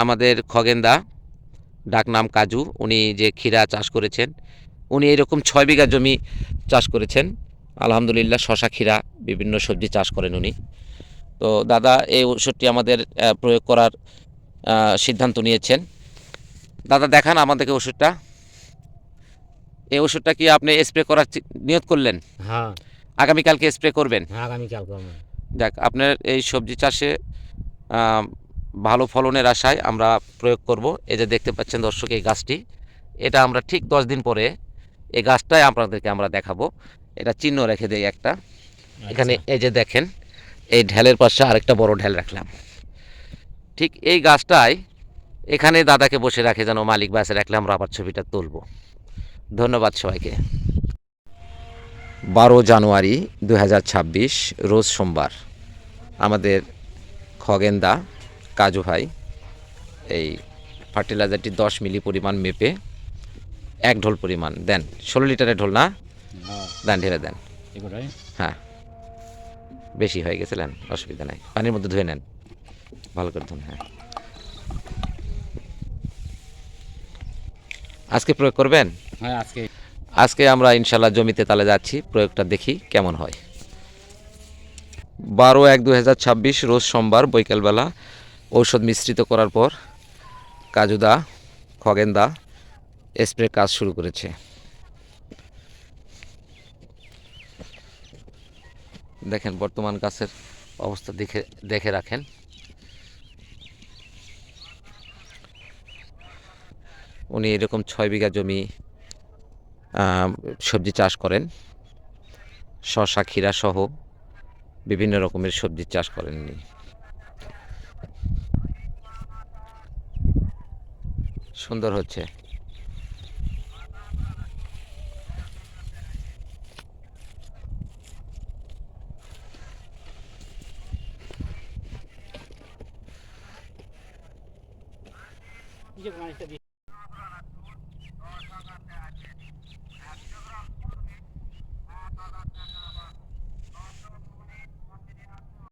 আমাদের খগেনদা, ডাকনাম কাজু, উনি যে ক্ষীরা চাষ করেছেন, উনি এরকম 6 বিঘা জমি চাষ করেছেন। আলহামদুলিল্লাহ, শশা, ক্ষীরা, বিভিন্ন সবজি চাষ করেন উনি। তো দাদা এই ওষুধটি আমাদের প্রয়োগ করার সিদ্ধান্ত নিয়েছেন। দাদা দেখান আমাদেরকে ওষুধটা। এই ওষুধটা কি আপনি স্প্রে করার নিয়ত করলেন? হ্যাঁ। আগামীকালকে স্প্রে করবেন? হ্যাঁ, আগামীকাল করবো। যাক, আপনার এই সবজি চাষে ভালো ফলনের আশায় আমরা প্রয়োগ করব। এই যে দেখতে পাচ্ছেন দর্শক, এই গাছটি, এটা আমরা ঠিক 10 দিন পরে এই গাছটাই আপনাদেরকে আমরা দেখাবো। এটা চিহ্ন রেখে দেই একটা এখানে। এই যে দেখেন, এই ঢেলের পাশে আরেকটা বড় ঢেল রাখলাম। ঠিক এই গাছটাই এখানে দাদাকে বসে রাখে, যেন মালিক বাসে রাখলে আমরা আবার ছবিটা তুলব। ধন্যবাদ সবাইকে। 12 জানুয়ারি 2026, রোজ সোমবার। আমাদের খগেনদা কাজু ভাই এই ফার্টিলাইজারটি 10 মিলি পরিমাণ মেপে 1 ঢোল পরিমাণ দেন। 16 লিটারের ঢোল না? দেন, ঢেলে দেন। হ্যাঁ, বেশি হয়ে গেছে, নেন, অসুবিধা নাই, পানির মধ্যে ধুয়ে নেন, ভালো করে ধুন। হ্যাঁ, আজকে প্রয়োগ করবেন? হ্যাঁ, আজকে আমরা ইনশাল্লাহ জমিতে তালে যাচ্ছি, প্রয়োগটা দেখি কেমন হয়। 12/1/2026, রোজ সোমবার বৈকালবেলা ঔষধ মিশ্রিত করার পর কাজুদা, খগেনদা স্প্রে কাজ শুরু করেছে। দেখেন বর্তমান গাছের অবস্থা দেখে রাখেন। উনি এরকম 6 বিঘা জমি সবজি চাষ করেন, শশা, ক্ষীরা সহ বিভিন্ন রকমের সবজি চাষ করেন উনি। সুন্দর হচ্ছে।